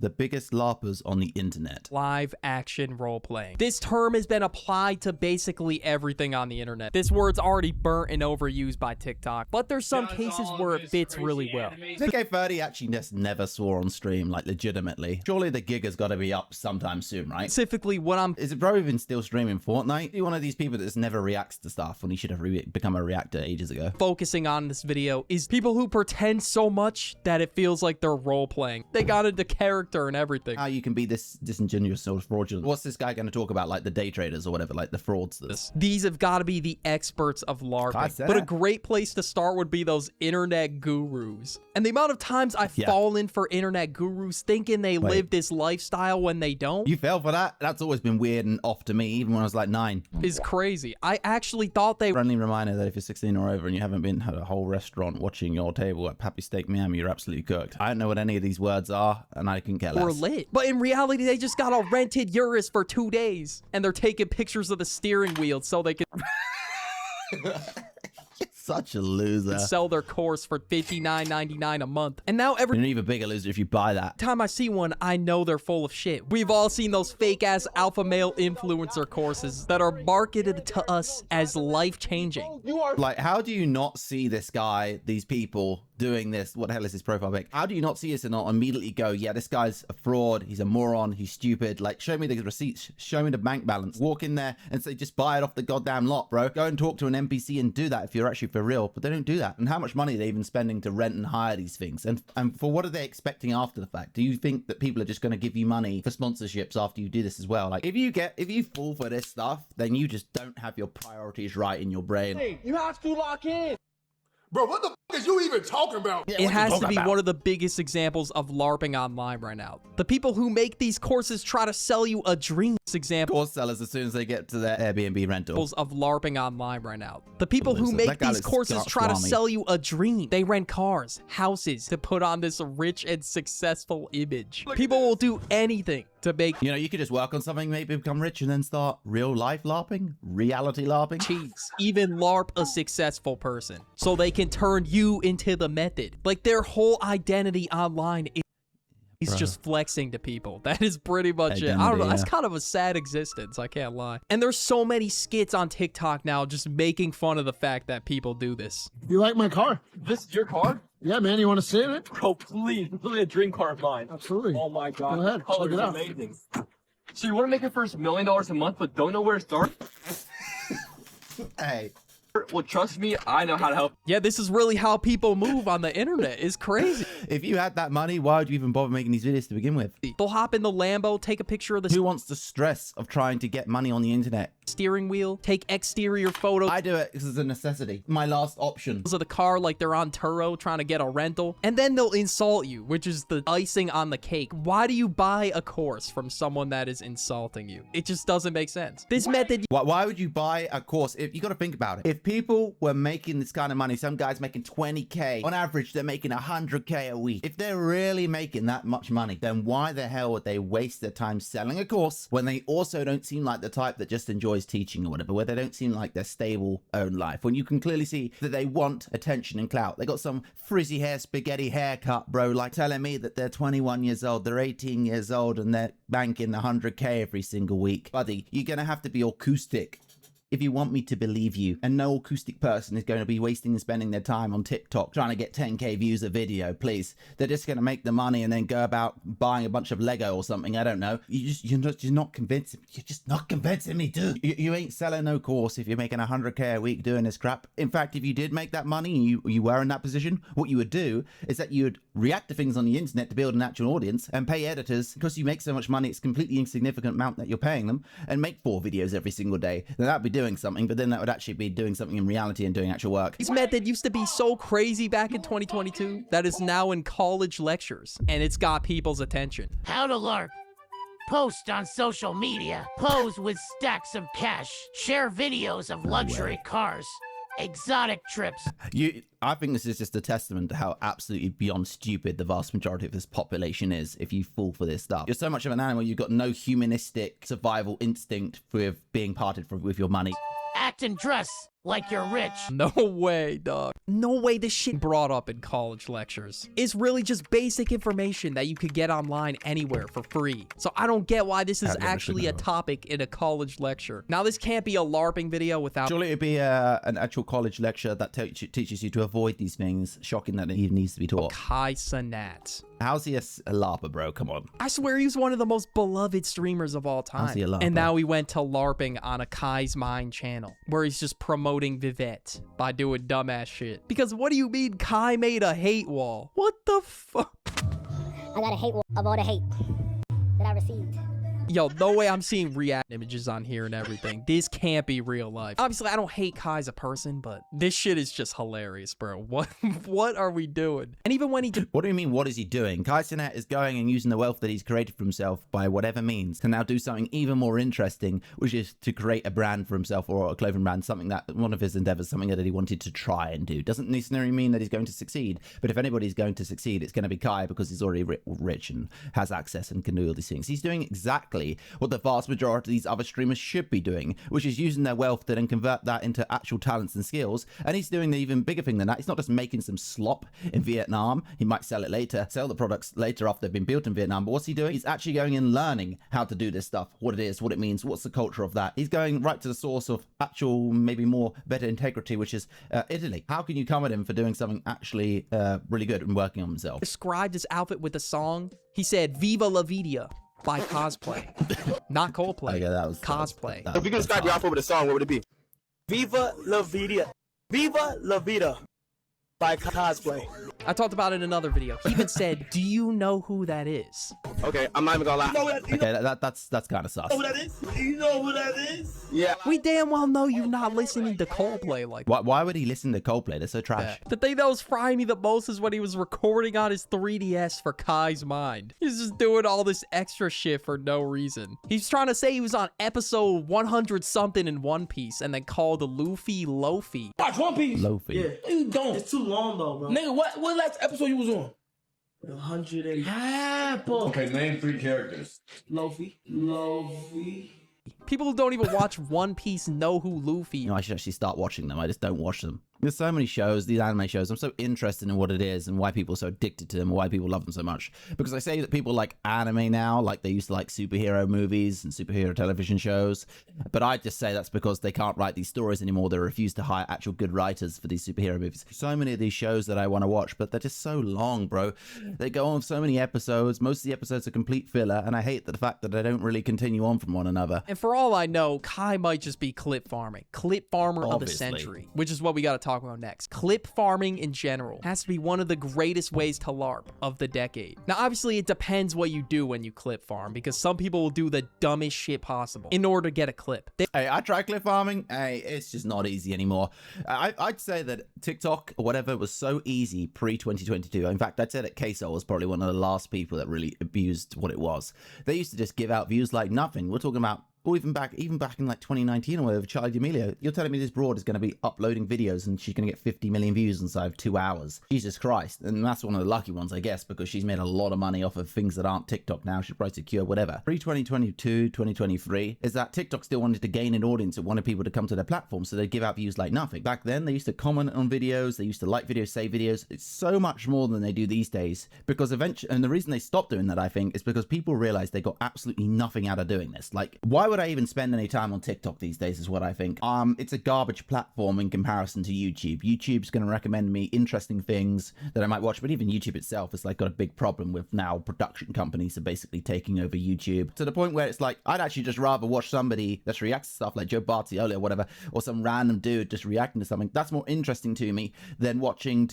the biggest larpers on the internet. Live action role-playing. This term has been applied to basically everything on the internet. This word's already burnt and overused by TikTok, but there's some cases where it fits really well. TK30 actually just never swore on stream, like legitimately. Surely the gig has got to be up sometime soon, right? Specifically, what I'm... Is it bro even still streaming Fortnite? You're one of these people that just never reacts to stuff when he should have become a reactor ages ago. Focusing on this video is people who pretend so much that it feels like they're role-playing. They got into character and everything. How you can be this disingenuous or fraudulent. What's this guy going to talk about? Like the day traders or whatever, like the fraudsters. These have got to be the experts of LARPing. But a great place to start would be those internet gurus. And the amount of times I've fallen for internet gurus thinking they live this lifestyle when they don't. You fell for that? That's always been weird and off to me, even when I was like 9. Is crazy. I actually thought they... Friendly reminder that if you're 16 or over and you haven't been at a whole restaurant watching your table at Pappy Steak Miami, you're absolutely cooked. I don't know what any of these words are, and I can get less. We're lit. But in reality, they just got a rented Urus for 2 days, and they're taking pictures of the steering wheel so they can... Such a loser. Sell their course for $59.99 a month. And now every... You're an even bigger loser if you buy that. time I see one, I know they're full of shit. We've all seen those fake-ass alpha male influencer courses that are marketed to us as life-changing. Like, how do you not see this guy, these people doing this? What the hell is his profile pic? How do you not see this and not immediately go, yeah, this guy's a fraud, he's a moron, he's stupid. Like, show me the receipts, show me the bank balance. Walk in there and say, just buy it off the goddamn lot, bro. Go and talk to an NPC and do that if you're actually for real. But they don't do that. And how much money are they even spending to rent and hire these things? And for what are they expecting after the fact? Do you think that people are just going to give you money for sponsorships after you do this as well? Like, if you fall for this stuff, then you just don't have your priorities right in your brain. Hey, you have to lock in. Bro, what the f is you even talking about? Yeah, it has to be one of the biggest examples of LARPing online right now. The people who make these courses try to sell you a dream. Example Course sellers as soon as they get to their Airbnb rental. Of LARPing online right now. The people who make these courses try to sell you a dream. They rent cars, houses to put on this rich and successful image. People will do anything to make... You know, you could just work on something, maybe become rich, and then start real life LARPing, reality LARPing. Cheese. Even LARP a successful person, so they can turn you into the method. Like, their whole identity online is just flexing to people. That is pretty much it. I don't know. That's kind of a sad existence. I can't lie. And there's so many skits on TikTok now just making fun of the fact that people do this. You like my car? This is your car? Yeah, man. You want to see it? Oh, please. It's really a dream car of mine. Absolutely. Oh, my God. Go ahead. Check it out. Amazing. So you want to make your first $1 million a month, but don't know where to start? Hey. Well, trust me, I know how to help. Yeah, this is really how people move on the internet. It's crazy. If you had that money, why would you even bother making these videos to begin with? They'll hop in the Lambo, take a picture of the Who wants the stress of trying to get money on the internet? steering wheel, take exterior photos. I do it because it's a necessity. My last option. Of the car like they're on Turo trying to get a rental, and then they'll insult you, which is the icing on the cake. Why do you buy a course from someone that is insulting you? It just doesn't make sense. This method... Why would you buy a course? If you got to think about it. If people were making this kind of money, some guys making 20K, on average, they're making 100K a week. If they're really making that much money, then why the hell would they waste their time selling a course when they also don't seem like the type that just enjoys teaching or whatever, where they don't seem like their stable own life, when you can clearly see that they want attention and clout. They got some frizzy hair, spaghetti haircut, bro, like telling me that they're 21 years old, they're 18 years old, and they're banking 100K every single week. Buddy, you're gonna have to be acoustic if you want me to believe you. And no acoustic person is going to be wasting and spending their time on TikTok trying to get 10K views a video, please. They're just going to make the money and then go about buying a bunch of Lego or something. I don't know. You're not convincing. You're just not convincing me, dude. You ain't selling no course if you're making 100K a week doing this crap. In fact, if you did make that money and you were in that position, what you would do is that you would react to things on the internet to build an actual audience and pay editors because you make so much money, it's completely insignificant amount that you're paying them, and make 4 videos every single day. Then that'd be doing something, but then that would actually be doing something in reality and doing actual work. This method used to be so crazy back in 2022 that is now in college lectures, and it's got people's attention. How to LARP. Post on social media. Pose with stacks of cash. Share videos of luxury cars. Exotic trips. I think this is just a testament to how absolutely beyond stupid the vast majority of this population is if you fall for this stuff. You're so much of an animal, you've got no humanistic survival instinct with being parted with your money. Act and dress like you're rich. No way, dog. No way this shit brought up in college lectures. It's really just basic information that you could get online anywhere for free. So I don't get why this is actually a topic in a college lecture. Now, this can't be a LARPing video without... Surely it'd be an actual college lecture that teaches you to avoid these things. Shocking that it even needs to be taught. Kai Cenat. How's he a Larper, bro? Come on. I swear he was one of the most beloved streamers of all time. How's he a Larper? And now he went to LARPing on a Kai's Mind channel, where he's just promoting Vivette by doing dumbass shit. Because what do you mean Kai made a hate wall? What the fuck? I got a hate wall of all the hate that I received. Yo, no way I'm seeing react images on here and everything. This can't be real life. Obviously, I don't hate Kai as a person, but this shit is just hilarious, bro. What are we doing? And even when he did... What do you mean, what is he doing? Kai Cenat is going and using the wealth that he's created for himself by whatever means to now do something even more interesting, which is to create a brand for himself or a clothing brand, something that one of his endeavors, something that he wanted to try and do. Doesn't necessarily mean that he's going to succeed, but if anybody's going to succeed, it's going to be Kai because he's already rich and has access and can do all these things. He's doing exactly what the vast majority of these other streamers should be doing, which is using their wealth to then convert that into actual talents and skills. And he's doing the even bigger thing than that. He's not just making some slop in Vietnam. He might sell it later, sell the products later after they've been built in Vietnam. But what's he doing? He's actually going and learning how to do this stuff, what it is, what it means, what's the culture of that. He's going right to the source of actual, maybe more better integrity, which is Italy. How can you come at him for doing something actually really good and working on himself? Described his outfit with the song. He said, "Viva la vida." By cosplay. Not Coldplay. Okay, that was cosplay. If you could describe your outfit with a song, what would it be? Viva la vida. Viva la vida. By cosplay. I talked about it in another video. He even said, "Do you know who that is?" Okay, I'm not even gonna lie. You know what That's kind of sus. who that is? You know who that is? Yeah. We damn well know you're not listening to Coldplay like that. Why would he listen to Coldplay? They're so trash. The thing that was frying me the most is when he was recording on his 3DS for Kai's Mind. He's just doing all this extra shit for no reason. He's trying to say he was on episode 100 something in One Piece and then called Luffy Lofi. Watch One Piece. Lofi. Yeah. You don't. It's too long though, bro. Nigga, what last episode you was on? 100 Apple. Okay, name 3 characters. Lofi. People who don't even watch One Piece know who Luffy. You know, I should actually start watching them. I just don't watch them. There's so many shows, these anime shows. I'm so interested in what it is and why people are so addicted to them, and why people love them so much. Because I say that people like anime now, like they used to like superhero movies and superhero television shows. But I just say that's because they can't write these stories anymore. They refuse to hire actual good writers for these superhero movies. So many of these shows that I want to watch, but they're just so long, bro. They go on so many episodes. Most of the episodes are complete filler, and I hate the fact that they don't really continue on from one another. And for all I know, Kai might just be clip farming. Clip farmer of the Obviously. century, which is what we got to talk about next. Clip farming in general has to be one of the greatest ways to LARP of the decade. Now, obviously, it depends what you do when you clip farm, because some people will do the dumbest shit possible in order to get a clip. Hey, I tried clip farming. Hey, it's just not easy anymore. I'd say that TikTok or whatever was so easy pre-2022. In fact, I'd say that Queso was probably one of the last people that really abused what it was. They used to just give out views like nothing. We're talking about, or even back in like 2019 or whatever, Charlie D'Amelio. You're telling me this broad is going to be uploading videos and she's going to get 50 million views inside of 2 hours. Jesus Christ. And that's one of the lucky ones, I guess, because she's made a lot of money off of things that aren't TikTok now. She's probably secure, whatever. Pre-2022, 2023, is that TikTok still wanted to gain an audience. It wanted people to come to their platform, so they'd give out views like nothing. Back then, they used to comment on videos. They used to like videos, save videos. It's so much more than they do these days, because eventually, and the reason they stopped doing that, I think, is because people realized they got absolutely nothing out of doing this. Like, why would I even spend any time on TikTok these days is what I think. It's a garbage platform in comparison to YouTube. YouTube's going to recommend me interesting things that I might watch, but even YouTube itself has like got a big problem with now production companies are basically taking over YouTube to the point where it's like, I'd actually just rather watch somebody that reacts to stuff like Joe Bartioli or whatever, or some random dude just reacting to something. That's more interesting to me than watching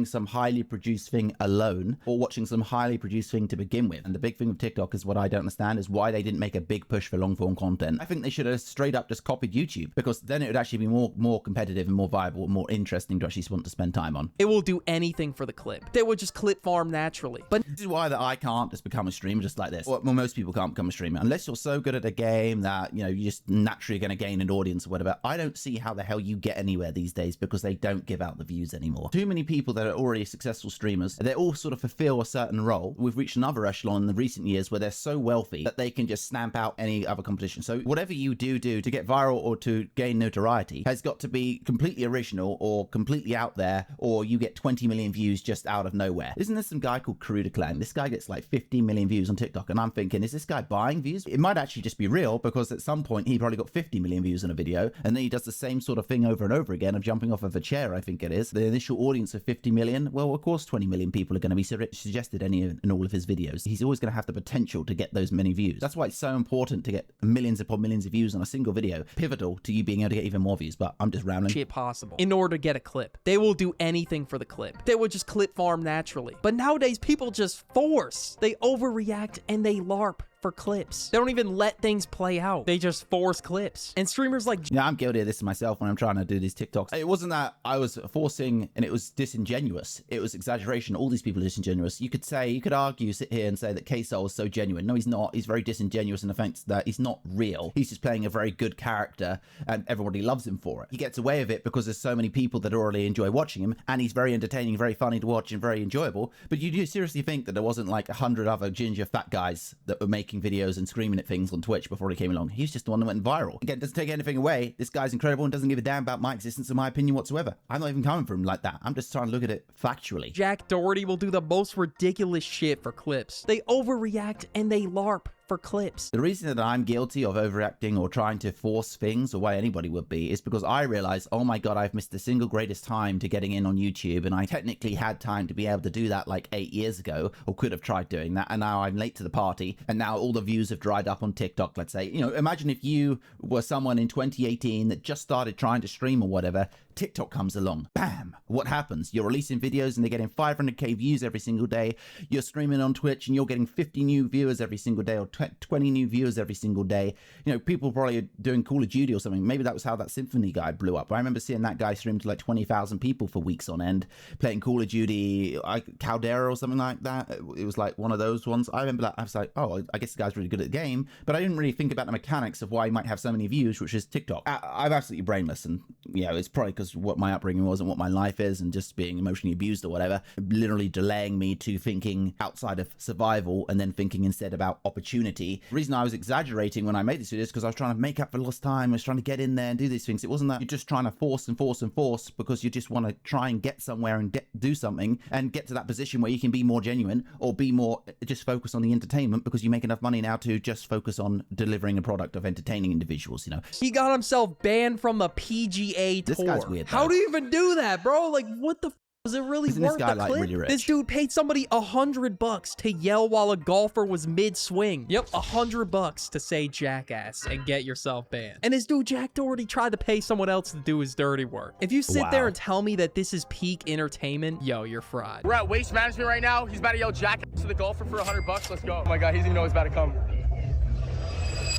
some highly produced thing alone, or watching some highly produced thing to begin with. And the big thing with TikTok is what I don't understand is why they didn't make a big push for long form content. I think they should have straight up just copied YouTube, because then it would actually be more competitive and more viable and more interesting to actually want to spend time on. It will do anything for the clip. They would just clip farm naturally. But this is why that I can't just become a streamer just like this. Well, most people can't become a streamer unless you're so good at a game that, you know, you're just naturally going to gain an audience or whatever. I don't see how the hell you get anywhere these days, because they don't give out the views anymore. Too many people that are already successful streamers, they all sort of fulfill a certain role. We've reached another echelon in the recent years where they're so wealthy that they can just stamp out any any other competition. So whatever you do to get viral or to gain notoriety has got to be completely original or completely out there, or you get 20 million views just out of nowhere. Isn't there some guy called Clan? This guy gets like 15 million views on TikTok, and I'm thinking, is this guy buying views? It might actually just be real, because at some point he probably got 50 million views on a video, and then he does the same sort of thing over and over again of jumping off of a chair, I think it is. The initial audience of 50 million, well, of course 20 million people are going to be suggested in all of his videos. He's always going to have the potential to get those many views. That's why it's so important to get millions upon millions of views on a single video. Pivotal to you being able to get even more views, but I'm just rambling. Shit possible in order to get a clip. They will do anything for the clip. They would just clip farm naturally. But nowadays, people just force. They overreact and they LARP for clips. They don't even let things play out. They just force clips. And streamers like... Yeah, I'm guilty of this myself when I'm trying to do these TikToks. It wasn't that I was forcing and it was disingenuous. It was exaggeration. All these people are disingenuous. You could argue, sit here and say that K-Soul is so genuine. No, he's not. He's very disingenuous in the sense that he's not real. He's just playing a very good character and everybody loves him for it. He gets away with it because there's so many people that already enjoy watching him, and he's very entertaining, very funny to watch and very enjoyable. But you do seriously think that there wasn't like 100 other ginger fat guys that were making videos and screaming at things on Twitch before he came along? He's just the one that went viral. Again, doesn't take anything away. This guy's incredible and doesn't give a damn about my existence or my opinion whatsoever. I'm not even coming from him like that. I'm just trying to look at it factually. Jack Doherty will do the most ridiculous shit for clips. They overreact and they LARP for clips. The reason that I'm guilty of overreacting or trying to force things, or why anybody would be, is because I realize, oh my god, I've missed the single greatest time to getting in on YouTube, and I technically had time to be able to do that like 8 years ago, or could have tried doing that, and now I'm late to the party, and now all the views have dried up on TikTok, let's say. You know, imagine if you were someone in 2018 that just started trying to stream or whatever, TikTok comes along, bam, what happens? You're releasing videos and they're getting 500k views every single day. You're streaming on Twitch and you're getting 50 new viewers every single day, or 20 new viewers every single day. You know, people probably are doing Call of Duty or something. Maybe that was how that Symphony guy blew up. I remember seeing that guy stream to like 20,000 people for weeks on end, playing Call of Duty, Caldera or something like that. It was like one of those ones. I remember that. I was like, oh, I guess the guy's really good at the game, but I didn't really think about the mechanics of why he might have so many views, which is TikTok. I'm absolutely brainless, and you know, it's probably because what my upbringing was and what my life is, and just being emotionally abused or whatever, literally delaying me to thinking outside of survival and then thinking instead about opportunity. The reason I was exaggerating when I made this video is because I was trying to make up for lost time. I was trying to get in there and do these things. It wasn't that you're just trying to force and force and force because you just want to try and get somewhere and do something and get to that position where you can be more genuine, or be more just focus on the entertainment because you make enough money now to just focus on delivering a product of entertaining individuals, you know. He got himself banned from the PGA Tour. This guy's weird, though. How do you even do that, bro? Like, what the does it really Isn't worth this guy the like clip? really rich? This dude paid somebody $100 to yell while a golfer was mid-swing. Yep, $100 to say jackass and get yourself banned. And this dude Jack Doherty tried to pay someone else to do his dirty work. If you sit there and tell me that this is peak entertainment, yo, you're fried. We're at Waste Management right now. He's about to yell jackass to the golfer for $100. Let's go. Oh my god, he doesn't even know he's about to come.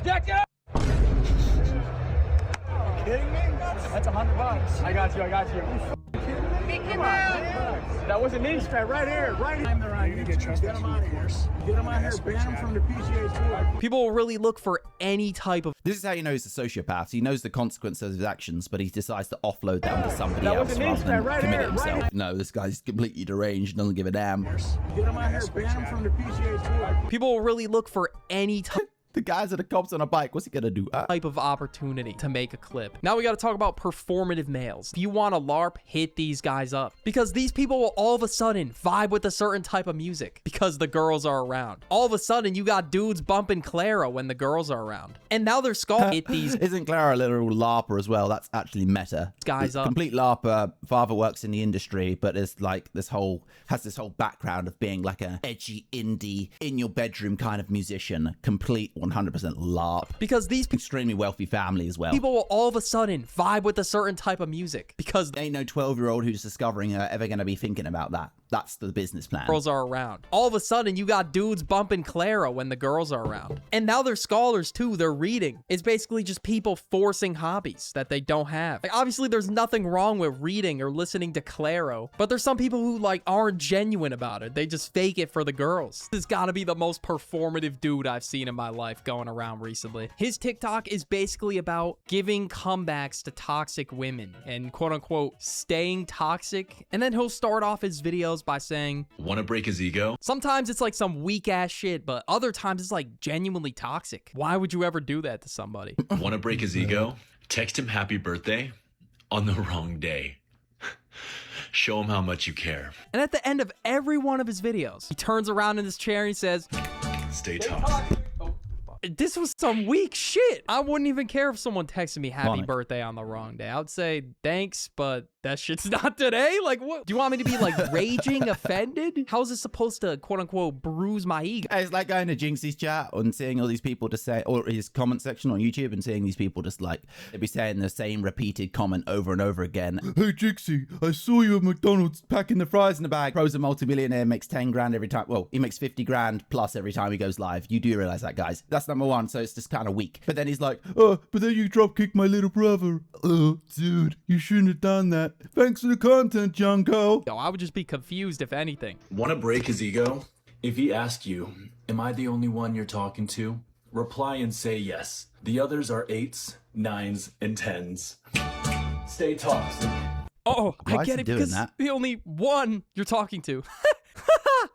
Jackass! Kidding me? That's $100. I got you. I got you. That was an knee strap right here, right here. Get him out of here. Get him out here. Ban him from the PGA Tour. People will really look for any type of... This is how he knows the sociopath. He knows the consequences of his actions, but he decides to offload that onto somebody else rather than commit it himself. No, this guy's completely deranged, doesn't give a damn. Get him out here. Ban him from the PGA Tour. People will really look for any type... The guys are the cops on a bike. What's he gonna do? Type of opportunity to make a clip. Now we got to talk about performative males. If you want to LARP, hit these guys up, because these people will all of a sudden vibe with a certain type of music because the girls are around. All of a sudden, you got dudes bumping Clara when the girls are around, and now they're skull hit these. Isn't Clara a literal LARPer as well? That's actually meta. Guys up. Complete LARPer. Father works in the industry, but is like this whole background of being like a edgy indie in your bedroom kind of musician. Complete 100% LARP. Because these extremely wealthy family as well. People will all of a sudden vibe with a certain type of music because ain't no 12-year-old who's discovering ever going to be thinking about that. That's the business plan. Girls are around. All of a sudden, you got dudes bumping Clara when the girls are around. And now they're scholars too. They're reading. It's basically just people forcing hobbies that they don't have. Like, obviously, there's nothing wrong with reading or listening to Claro, but there's some people who like aren't genuine about it. They just fake it for the girls. This has got to be the most performative dude I've seen in my life going around recently. His TikTok is basically about giving comebacks to toxic women and quote unquote staying toxic. And then he'll start off his videos videos by saying, "Wanna break his ego?" Sometimes it's like some weak ass shit, but other times it's like genuinely toxic. Why would you ever do that to somebody? "Wanna break his ego? Text him happy birthday on the wrong day. Show him how much you care. And at the end of every one of his videos, he turns around in his chair and he says, Stay toxic." this was some weak shit. I wouldn't even care if someone texted me happy Monic. birthday on the wrong day. I would say, thanks, but that shit's not today. Like, what? Do you want me to be like raging offended? How is this supposed to, quote unquote, bruise my ego? It's like going to Jinxie's chat and seeing all these people just say, or his comment section on YouTube, and seeing these people just like, they'd be saying the same repeated comment over and over again. Hey Jinxie, I saw you at McDonald's packing the fries in the bag. Bro's a multi-millionaire, makes 10 grand every time. Well, he makes 50 grand plus every time he goes live. You do realize that, guys. That's number one, so it's just kind of weak. But then he's like, oh, but then you drop kicked my little brother. Oh, dude, you shouldn't have done that. Thanks for the content, Junko. Yo, I would just be confused if anything. "Wanna break his ego? If he asks you, am I the only one you're talking to? Reply and say yes. The others are 8s, 9s, and 10s. Stay toxic." Oh, Why I is get he it doing because that? the only one you're talking to.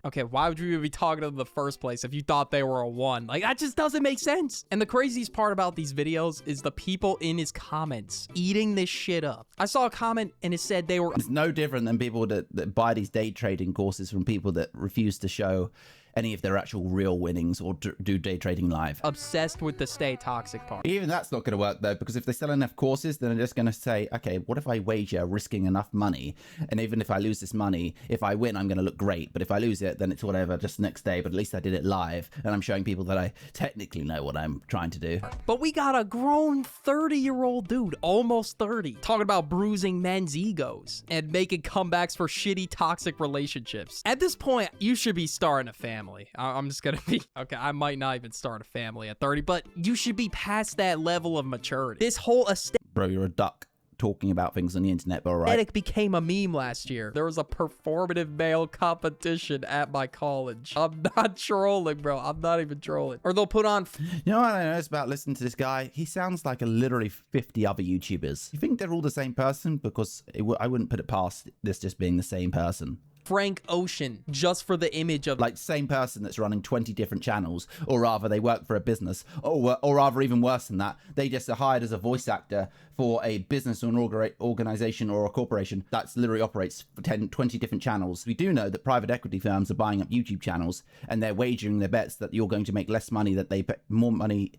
Okay, why would you even be talking to them in the first place if you thought they were a one? Like, that just doesn't make sense. And the craziest part about these videos is the people in his comments eating this shit up. I saw a comment and it said they were It's no different than people that buy these day trading courses from people that refuse to show any of their actual real winnings or do day trading live. obsessed with the stay toxic part. Even that's not going to work though, because if they sell enough courses, then they're just going to say, okay, what if I wager risking enough money? And even if I lose this money, if I win, I'm going to look great. But if I lose it, then it's whatever, just next day. But at least I did it live. And I'm showing people that I technically know what I'm trying to do. But we got a grown 30-year-old dude, almost 30, talking about bruising men's egos and making comebacks for shitty toxic relationships. At this point, you should be starting a family. I'm just gonna be, okay, I might not even start a family at 30, but you should be past that level of maturity. This whole Bro, you're a duck talking about things on the internet, but all right. aesthetic became a meme last year. There was a performative male competition at my college. I'm not trolling, bro. I'm not even trolling. Or they'll put on You know what I noticed about listening to this guy? He sounds like literally 50 other YouTubers. You think they're all the same person? Because I wouldn't put it past this just being the same person. Frank Ocean just for the image of Like, same person that's running 20 different channels, or rather they work for a business, or rather even worse than that, they just are hired as a voice actor for a business or an organization or a corporation that's literally operates for 10, 20 different channels. We do know that private equity firms are buying up YouTube channels, and they're wagering their bets that you're going to make less money, that they pay more money.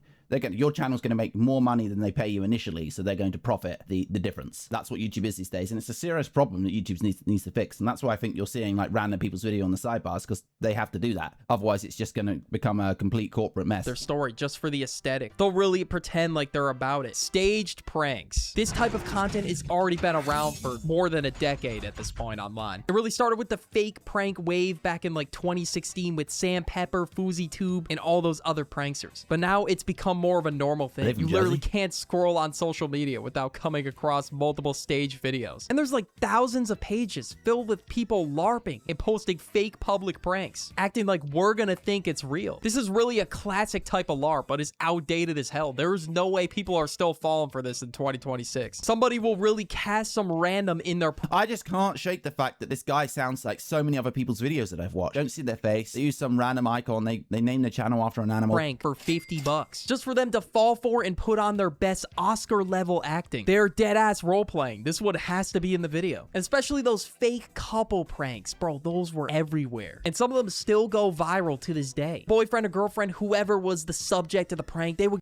Your channel's going to make more money than they pay you initially, so they're going to profit the difference. That's what YouTube is these days, and it's a serious problem that YouTube needs to fix. And that's why I think you're seeing like random people's video on the sidebars, because they have to do that. Otherwise, it's just going to become a complete corporate mess. their story just for the aesthetic. They'll really pretend like they're about it. Staged pranks. This type of content has already been around for more than a decade at this point online. It really started with the fake prank wave back in like 2016 with Sam Pepper, FouseyTube, and all those other pranksters. But now it's become more of a normal thing. Live in You literally Jersey. can't scroll on social media without coming across multiple stage videos. And there's like thousands of pages filled with people LARPing and posting fake public pranks, acting like we're gonna think it's real. This is really a classic type of LARP, but it's outdated as hell. There's no way people are still falling for this in 2026. Somebody will really cast some random in their I just can't shake the fact that this guy sounds like so many other people's videos that I've watched. Don't see their face. They use some random icon. They name their channel after an animal. prank for $50 just for them to fall for and put on their best Oscar level acting. They're dead ass role playing. This is what has to be in the video. And especially those fake couple pranks, bro, those were everywhere. And some of them still go viral to this day. Boyfriend or girlfriend, whoever was the subject of the prank, they would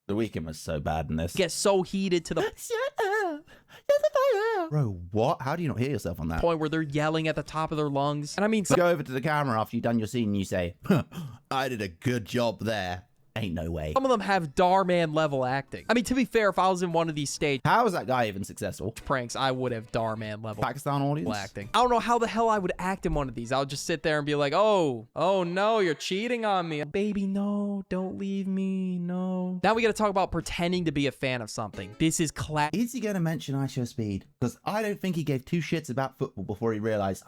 The Weeknd was so bad in this. get so heated to the Bro, what? How do you not hear yourself on that? point where they're yelling at the top of their lungs. And I mean, Go over to the camera after you've done your scene and you say, I did a good job there. Ain't no way. some of them have Darman level acting. I mean, to be fair, if I was in one of these stage How is that guy even successful? pranks, I would have Darman level Pakistan audience? acting. I don't know how the hell I would act in one of these. I would just sit there and be like, oh no, you're cheating on me. Baby, no, don't leave me, no. Now we gotta talk about pretending to be a fan of something. This is Is he going to mention IShowSpeed? Because I don't think he gave two shits about football before he realized,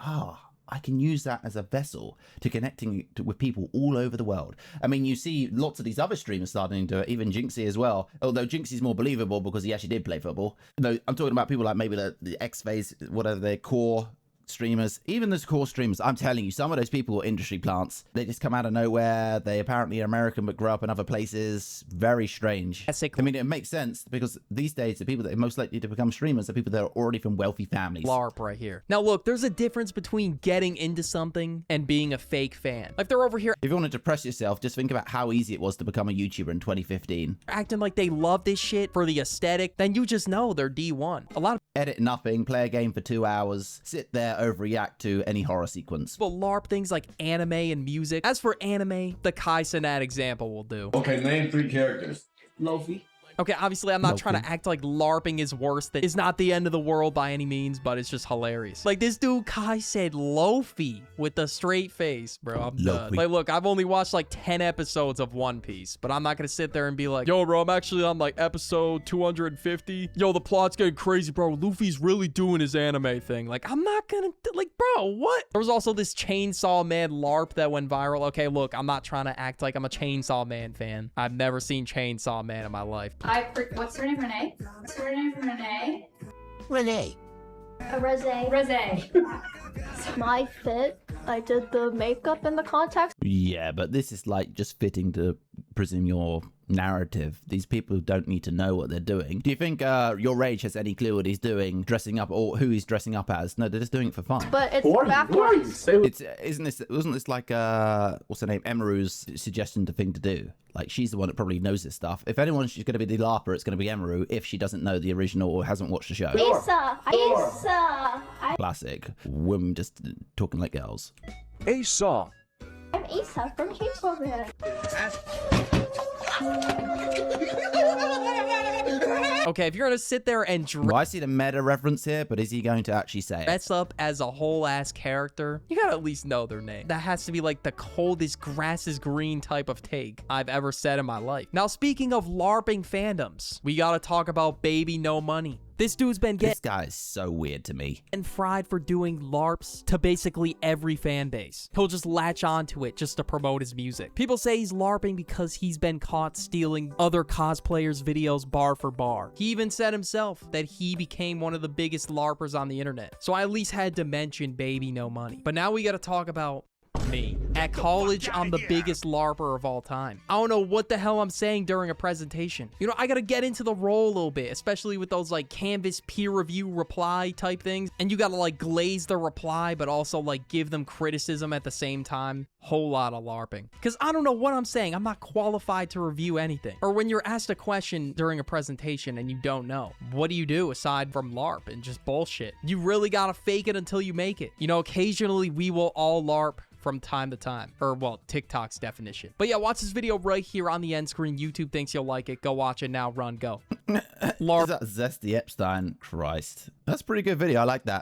I can use that as a vessel to connecting with people all over the world. I mean, you see lots of these other streamers starting to do it, even Jinxie as well. Although Jinxie's more believable because he actually did play football. No, I'm talking about people like maybe the X-Phase, whatever their core streamers, even those core streamers, I'm telling you, some of those people are industry plants. They just come out of nowhere. They apparently are American but grew up in other places. Very strange. I mean, it makes sense because these days the people that are most likely to become streamers are people that are already from wealthy families. LARP right here. Now look, there's a difference between getting into something and being a fake fan. Like they're over here. If you want to depress yourself, just think about how easy it was to become a YouTuber in 2015. Acting like they love this shit for the aesthetic, then you just know they're D1. A lot of edit nothing, play a game for 2 hours, sit there, overreact to any horror sequence. people LARP things like anime and music. As for anime, the Cenat example will do. Okay, name 3 characters. Lofi. Okay, obviously I'm not trying to act like LARPing is worse. That is not the end of the world by any means, but it's just hilarious. Like this dude Kai said Lofi with a straight face, bro. I'm done. Like look, I've only watched like 10 episodes of One Piece, but I'm not gonna sit there and be like, yo bro, I'm actually on like episode 250. Yo, the plot's getting crazy, bro. Luffy's really doing his anime thing. Like I'm not gonna, like bro, what? There was also this Chainsaw Man LARP that went viral. Okay, look, I'm not trying to act like I'm a Chainsaw Man fan. I've never seen Chainsaw Man in my life. What's her name? Renee? What's her name? Renee? Renee. Rose. My fit. I did the makeup and the contacts. Yeah, but this is like just fitting to presume your narrative. These people don't need to know what they're doing. Do you think your rage has any clue what he's doing, dressing up, or who he's dressing up as? No, they're just doing it for fun. But it's backwards. Wasn't this like what's her name, Emaru's suggestion the thing to do? Like she's the one that probably knows this stuff. If anyone's going to be the LARPer, it's going to be Emaru if she doesn't know the original or hasn't watched the show. Asa. Classic. Women just talking like girls. Asa. I'm Asa from Chainsaw Man. Okay, if you're gonna sit there and Well, I see the meta reference here, but is he going to actually say it? dress up as a whole ass character, you gotta at least know their name. That has to be like the coldest grass is green type of take I've ever said in my life. Now, speaking of LARPing fandoms, we gotta talk about Baby No Money. This dude's been This guy is so weird to me. getting fried for doing LARPs to basically every fan base. He'll just latch onto it just to promote his music. People say he's LARPing because he's been caught stealing other cosplayers' videos bar for bar. He even said himself that he became one of the biggest LARPers on the internet. So I at least had to mention Baby No Money. But now we gotta talk about me. At college, I'm the biggest LARPer of all time. I don't know what the hell I'm saying during a presentation. You know, I gotta get into the role a little bit, especially with those like Canvas peer review reply type things. And you gotta like glaze the reply, but also like give them criticism at the same time. Whole lot of LARPing. Because I don't know what I'm saying. I'm not qualified to review anything. Or when you're asked a question during a presentation and you don't know, what do you do aside from LARP and just bullshit? You really gotta fake it until you make it. You know, occasionally we will all LARP from time to time, or well, TikTok's definition. But yeah, watch this video right here on the end screen. YouTube thinks you'll like it. Go watch it now. Run, go. LARP. Is that Zesty Epstein? Christ. That's a pretty good video. I like that.